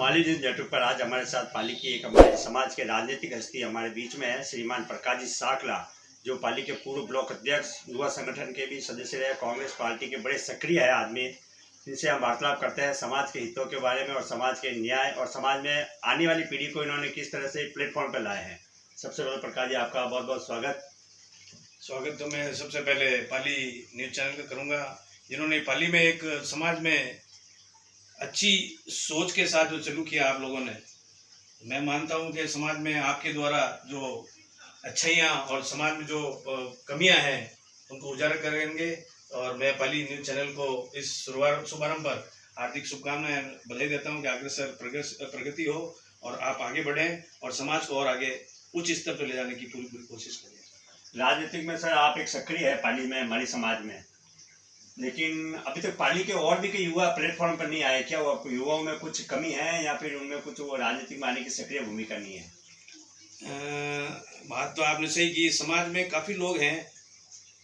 माली news network पर आज हमारे साथ पाली की एक हमारे समाज के राजनीतिक हस्ती हमारे बीच में है, श्रीमान प्रकाश जी साकला, जो पाली के पूर्व ब्लॉक अध्यक्ष, युवा संगठन के भी सदस्य रहे, कांग्रेस पार्टी के बड़े सक्रिय है आदमी। इनसे हम वार्तालाप करते हैं समाज के हितों के बारे में और समाज के न्याय और समाज में आने वाली पीढ़ी को इन्होंने किस तरह से प्लेटफॉर्म पर लाए हैं। सबसे पहले प्रकाश जी आपका बहुत बहुत स्वागत। तो मैं सबसे पहले पाली न्यूज चैनल का करूँगा, जिन्होंने पाली में एक समाज में अच्छी सोच के साथ जो चालू किया आप लोगों ने। मैं मानता हूं कि समाज में आपके द्वारा जो अच्छाइयाँ और समाज में जो कमियां हैं उनको उजागर करेंगे। और मैं पाली न्यूज चैनल को इस शुभारंभ पर हार्दिक शुभकामनाएं बधाई देता हूं कि अग्रसर प्रगति हो और आप आगे बढ़ें और समाज को और आगे उच्च स्तर पर ले जाने की पूरी कोशिश करें। राजनीतिक में सर आप एक सक्रिय है पाली में, हमारी समाज में, लेकिन अभी तक पाली के और भी कई युवा प्लेटफॉर्म पर नहीं आए। क्या वो युवाओं में कुछ कमी है या फिर उनमें कुछ वो राजनीतिक में आने की सक्रिय भूमिका नहीं है? बात तो आपने सही की। समाज में काफ़ी लोग हैं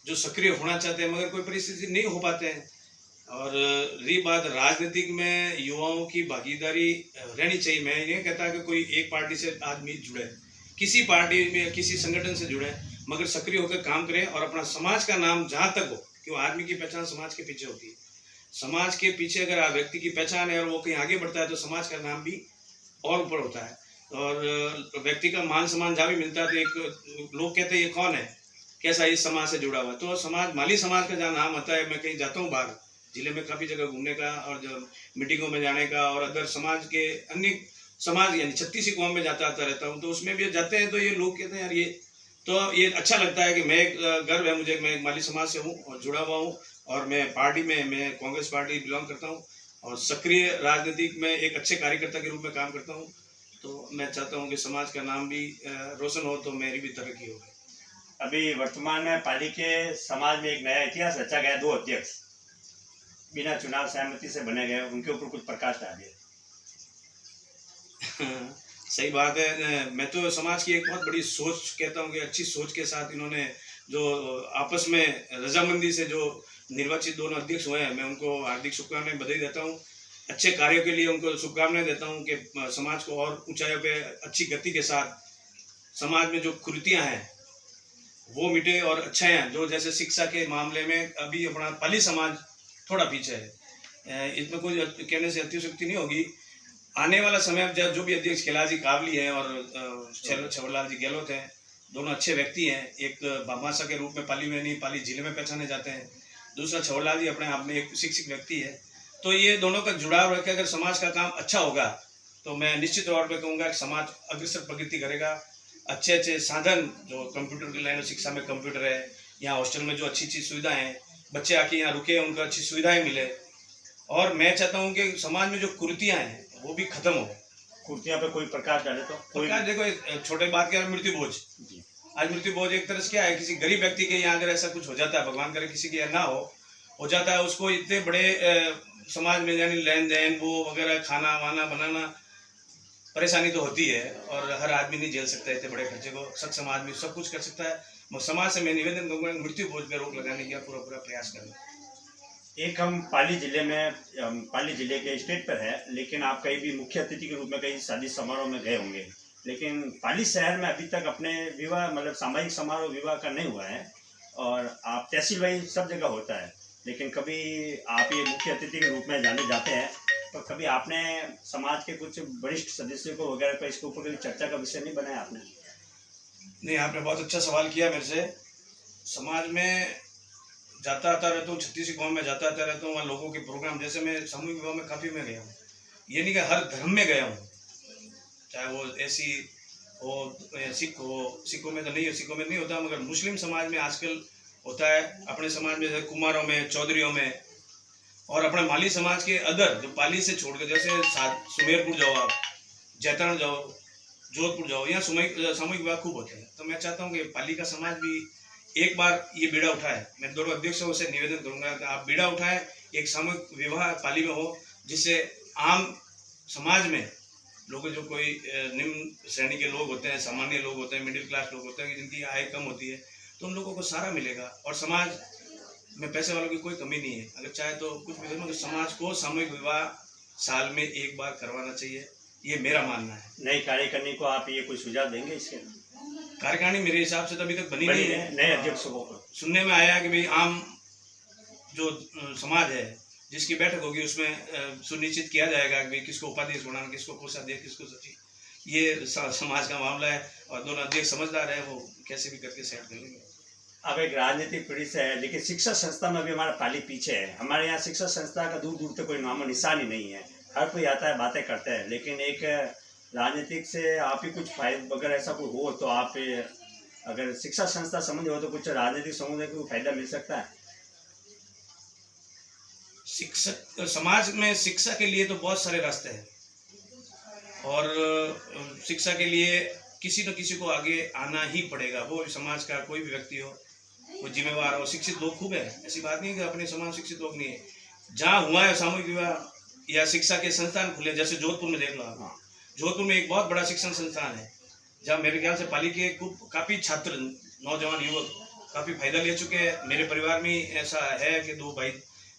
जो सक्रिय होना चाहते हैं मगर कोई परिस्थिति नहीं हो पाते हैं। और रही बात राजनीतिक में युवाओं की भागीदारी रहनी चाहिए। मैं ये कहता कि कोई एक पार्टी से आदमी जुड़े, किसी पार्टी में किसी संगठन से जुड़े, मगर सक्रिय होकर काम करें और अपना समाज का नाम जहाँ तक हो, क्यों आदमी की पहचान समाज के पीछे होती है। समाज के पीछे अगर व्यक्ति की पहचान है और वो कहीं आगे बढ़ता है तो समाज का नाम भी और ऊपर होता है और व्यक्ति का मान सम्मान जहाँ भी मिलता है तो एक लोग कहते हैं ये कौन है, कैसा इस समाज से जुड़ा हुआ। तो समाज माली समाज का जहाँ नाम आता है, मैं कहीं जाता हूँ बाहर जिले में काफ़ी जगह घूमने का और जो मीटिंगों में जाने का और अदर समाज के अन्य समाज यानी 36 कौम में जाता आता रहता हूँ, तो उसमें भी जाते हैं तो ये लोग कहते हैं यार ये अच्छा लगता है कि मैं गर्व है मुझे, मैं एक माली समाज से हूँ और जुड़ा हुआ हूँ और मैं पार्टी में मैं कांग्रेस पार्टी बिलोंग करता हूँ और सक्रिय राजनीतिक में एक अच्छे कार्यकर्ता के रूप में काम करता हूँ। तो मैं चाहता हूँ कि समाज का नाम भी रोशन हो तो मेरी भी तरक्की हो। अभी वर्तमान में पाली के समाज में एक नया इतिहास रचा गया, 2 अध्यक्ष बिना चुनाव सहमति से बने गए, उनके ऊपर कुछ प्रकाश डालिए। सही बात है। मैं तो समाज की एक बहुत बड़ी सोच कहता हूँ कि अच्छी सोच के साथ इन्होंने जो आपस में रजामंदी से जो निर्वाचित दोनों अध्यक्ष हुए हैं, मैं उनको हार्दिक शुभकामनाएं बधाई देता हूँ। अच्छे कार्यों के लिए उनको शुभकामनाएं देता हूँ कि समाज को और ऊंचाइयों पे अच्छी गति के साथ समाज में जो कुरीतियाँ हैं वो मिटे और अच्छाइयाँ जो जैसे शिक्षा के मामले में अभी अपना पाली समाज थोड़ा पीछे है, इसमें कोई कहने से अतिशयोक्ति नहीं होगी। आने वाला समय जब जो भी अध्यक्ष कैलाश जी कावली हैं और छवरलाल जी गहलोत हैं, दोनों अच्छे व्यक्ति हैं। एक भामाशा के रूप में पाली में नहीं पाली जिले में पहचाने जाते हैं, दूसरा छवरलाल जी अपने आप में एक शिक्षित व्यक्ति है। तो ये दोनों का जुड़ाव रख के अगर समाज का काम अच्छा होगा तो मैं निश्चित तौर पर कहूँगा कि समाज अग्रसर प्रगति करेगा। अच्छे साधन जो कंप्यूटर की लाइन शिक्षा में कंप्यूटर है, यहाँ हॉस्टल में जो अच्छी सुविधाएँ हैं, बच्चे आके यहाँ रुके उनको अच्छी सुविधाएँ मिले। और मैं चाहता हूँ कि समाज में जो कुरीतियाँ हैं वो भी खत्म हो। कुर्तियाँ पे कोई प्रकाश डाले तो कोई देखो छोटे बात क्या है, मृत्यु बोझ। आज मृत्यु बोझ एक तरह से क्या है, किसी गरीब व्यक्ति के यहाँ अगर ऐसा कुछ हो जाता है, भगवान करे किसी के यहाँ ना हो जाता है, उसको इतने बड़े समाज में यानी लेन देन वो वगैरह खाना वाना बनाना परेशानी तो होती है और हर आदमी नहीं झेल सकता इतने बड़े खर्चे को। सक्षम आदमी सब कुछ कर सकता है। समाज से मैं निवेदन करूँगा मृत्यु बोझ पर रोक लगाने का पूरा प्रयास करना। एक हम पाली जिले के स्टेट पर है, लेकिन आप कहीं भी मुख्य अतिथि के रूप में कहीं शादी समारोह में गए होंगे, लेकिन पाली शहर में अभी तक अपने विवाह मतलब सामाजिक समारोह विवाह का नहीं हुआ है और आप तहसील वाइज सब जगह होता है, लेकिन कभी आप ये मुख्य अतिथि के रूप में जाने जाते हैं तो कभी आपने समाज के कुछ वरिष्ठ सदस्यों को वगैरह का इसके ऊपर कभी चर्चा का विषय नहीं बनाया आपने? नहीं, आपने बहुत अच्छा सवाल किया मेरे से। समाज में जाता आता रहता हूँ, 36 गाँव में जाता आता रहता हूँ, वहाँ लोगों के प्रोग्राम जैसे मैं सामूहिक विवाह में काफ़ी में गया हूँ। ये नहीं कि हर धर्म में गया हूँ, चाहे वो ऐसी हो सिख हो, सिखों में तो नहीं, सिखों में नहीं होता मगर मुस्लिम समाज में आजकल होता है। अपने समाज में जैसे कुमारों में, चौधरियों में और अपने माली समाज के अदर जो पाली से छोड़कर जैसे सुमेरपुर जाओ, आप जैतरण जाओ, जोधपुर जाओ, यहाँ सामूहिक विवाह खूब होते हैं। तो मैं चाहता हूँ कि पाली का समाज भी एक बार ये बीड़ा उठाए। मैं दोनों अध्यक्षों से निवेदन करूंगा कि आप बीड़ा उठाएं, एक सामूहिक विवाह पाली में हो जिससे आम समाज में लोग जो कोई निम्न श्रेणी के लोग होते हैं, सामान्य लोग होते हैं, मिडिल क्लास लोग होते हैं जिनकी आय कम होती है, तो उन लोगों को सहारा मिलेगा। और समाज में पैसे वालों की कोई कमी नहीं है, अगर चाहे तो कुछ भी, मगर समाज को सामूहिक विवाह साल में एक बार करवाना चाहिए। ये मेरा मानना है। नई कार्यकारिणी को आप ये कोई सुझाव देंगे इसके? कार्यकारिणी मेरे हिसाब से तो अभी तक बनी नहीं है। नए अध्यक्ष को सुनने में आया कि भाई आम जो समाज है जिसकी बैठक होगी उसमें सुनिश्चित किया जाएगा कि भाई किसको उपाध्यक्ष बनाना, किसको कोषाध्यक्ष, किसको सचिव। ये समाज का मामला है और दोनों अध्यक्ष समझदार है, वो कैसे भी करके सेट कर लेंगे। अब एक राजनीतिक पीढ़ी से है, लेकिन शिक्षा संस्था में भी हमारा पाली पीछे है। हमारे यहाँ शिक्षा संस्था का दूर दूर तक कोई नामो निशान ही नहीं है। हर कोई आता है, बातें करते हैं, लेकिन एक राजनीतिक से आप ही कुछ फायदा अगर ऐसा कोई हो तो आप अगर शिक्षा संस्था संबंधी हो तो कुछ राजनीतिक समुदाय को फायदा मिल सकता है। शिक्षक समाज में शिक्षा के लिए तो बहुत सारे रास्ते हैं और शिक्षा के लिए किसी न किसी को आगे आना ही पड़ेगा। वो समाज का कोई भी व्यक्ति हो, वो जिम्मेवार हो। शिक्षित लोग खूब है, ऐसी बात नहीं है कि अपने समाज शिक्षित लोग नहीं है। जहाँ हुआ है सामूहिक विवाह या शिक्षा के संस्थान खुले, जैसे जोधपुर में देख लो आप। जोधपुर में एक बहुत बड़ा शिक्षण संस्थान है जहाँ मेरे ख्याल से पाली के काफ़ी छात्र, नौजवान युवक काफ़ी फायदा ले चुके हैं। मेरे परिवार में ऐसा है कि 2 भाई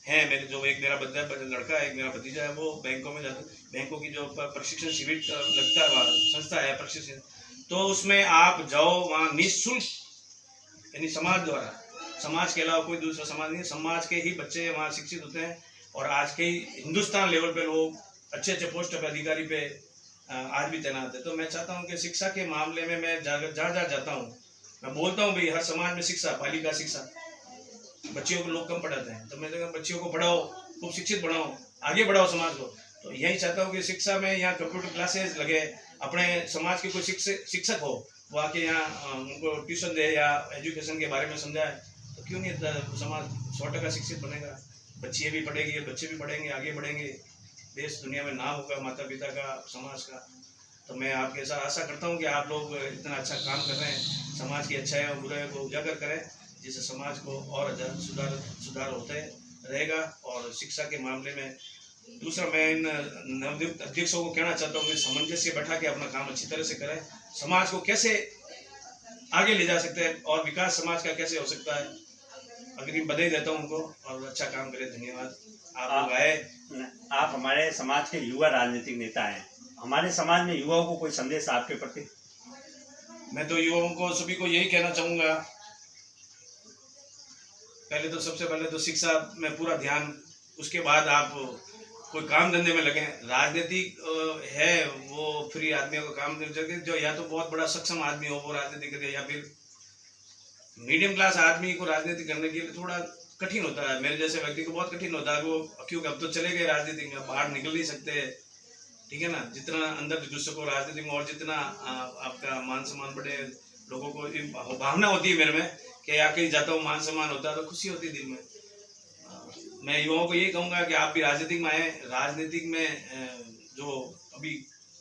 हैं मेरे, जो एक मेरा लड़का है, एक मेरा भतीजा है, वो बैंकों में जाते, बैंकों की जो प्रशिक्षण शिविर लगता है, संस्था है प्रशिक्षण, तो उसमें आप जाओ, वहाँ निःशुल्क, यानी समाज द्वारा, समाज के अलावा कोई दूसरा समाज नहीं, समाज के ही बच्चे वहाँ शिक्षित होते हैं। और आज के हिंदुस्तान लेवल पे लोग अच्छे अच्छे पोस्ट पे, अधिकारी पे आज भी तैनात है। तो मैं चाहता हूँ कि शिक्षा के मामले में मैं जहाँ जाता हूँ, मैं बोलता हूँ भाई हर समाज में शिक्षा, पालिका शिक्षा, बच्चियों को लोग कम पढ़ाते हैं, तो मैं तो बच्चियों को पढ़ाओ, खूब शिक्षित बनाओ, आगे बढ़ाओ समाज को। तो यही चाहता हूँ कि शिक्षा में यहाँ कंप्यूटर क्लासेस लगे, अपने समाज के कोई शिक्षक हो, वो आके यहाँ उनको ट्यूशन दे या एजुकेशन के बारे में समझाए, तो क्यों नहीं समाज 100% शिक्षित बनेगा। बच्चियाँ भी पढ़ेगी, बच्चे भी पढ़ेंगे, आगे बढ़ेंगे, देश दुनिया में नाम होगा माता पिता का, समाज का। तो मैं आपके साथ आशा करता हूँ कि आप लोग इतना अच्छा काम कर रहे हैं, समाज की अच्छाई और बुराई को उजागर करें, जिससे समाज को और सुधार होते रहेगा। और शिक्षा के मामले में दूसरा, मैं इन नवनियुक्त अध्यक्षों को कहना चाहता हूँ कि सामंजस्य बैठा के अपना काम अच्छी तरह से करें। समाज को कैसे आगे ले जा सकते हैं और विकास समाज का कैसे हो सकता है, अग्रिम बधाई देता हूँ उनको, और अच्छा काम करें। धन्यवाद। आप लोग आए। आप हमारे समाज के युवा राजनीतिक नेता हैं, हमारे समाज में युवाओं को कोई संदेश आपके प्रति? मैं तो युवाओं को सभी को यही कहना चाहूँगा, पहले तो सबसे पहले तो शिक्षा में पूरा ध्यान, उसके बाद आप कोई काम धंधे में लगे। राजनीतिक है वो फ्री आदमियों को काम देने, जो या तो बहुत बड़ा सक्षम आदमी हो वो राजनीति करे, या फिर मीडियम क्लास आदमी को राजनीति करने के लिए थोड़ा कठिन होता है। मेरे जैसे व्यक्ति को बहुत कठिन होता है वो, क्योंकि अब तो चले गए राजनीति में, बाहर निकल नहीं सकते, ठीक है ना। जितना अंदर घुस सको राजनीति में और जितना आपका मान सम्मान बढ़े, लोगों को भावना होती है मेरे में कि या कहीं जाता हूँ मान सम्मान होता है तो खुशी होती है दिल में। मैं युवाओं को ये कहूँगा कि आप भी राजनीतिक में आए। राजनीतिक में जो अभी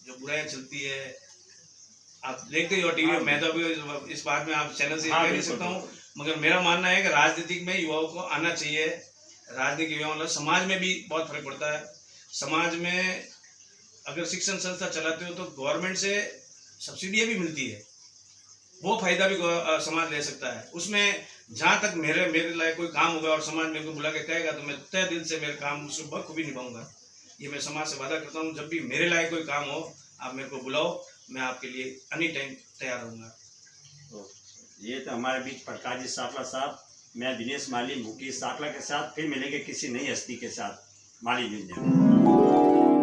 जो बुराइयाँ चलती है आप देखते ही हो टीवी में, मैं तो अभी इस बात में आप चैनल से कह नहीं सकता हूँ, मगर मेरा मानना है कि राजनीतिक में युवाओं को आना चाहिए। राजनीतिक युवाओं, समाज में भी बहुत फर्क पड़ता है। समाज में अगर शिक्षण संस्था चलाते हो तो गवर्नमेंट से सब्सिडियाँ भी मिलती है, वो फायदा भी समाज ले सकता है। उसमें जहाँ तक मेरे लायक कोई काम होगा और समाज मेरे को बुला के कहेगा तो मैं तय दिल से मेरे काम उसको बखूबी निभाऊंगा। ये मैं समाज से वादा करता हूँ, जब भी मेरे लायक कोई काम हो आप मेरे को बुलाओ, मैं आपके लिए एनी टाइम तैयार रहूँगा। तो ये तो हमारे बीच प्रकाश जी साकला साहब, मैं दिनेश माली, मुकेश साकला के साथ फिर मिलेंगे किसी नई हस्ती के साथ। माली न्यूज़।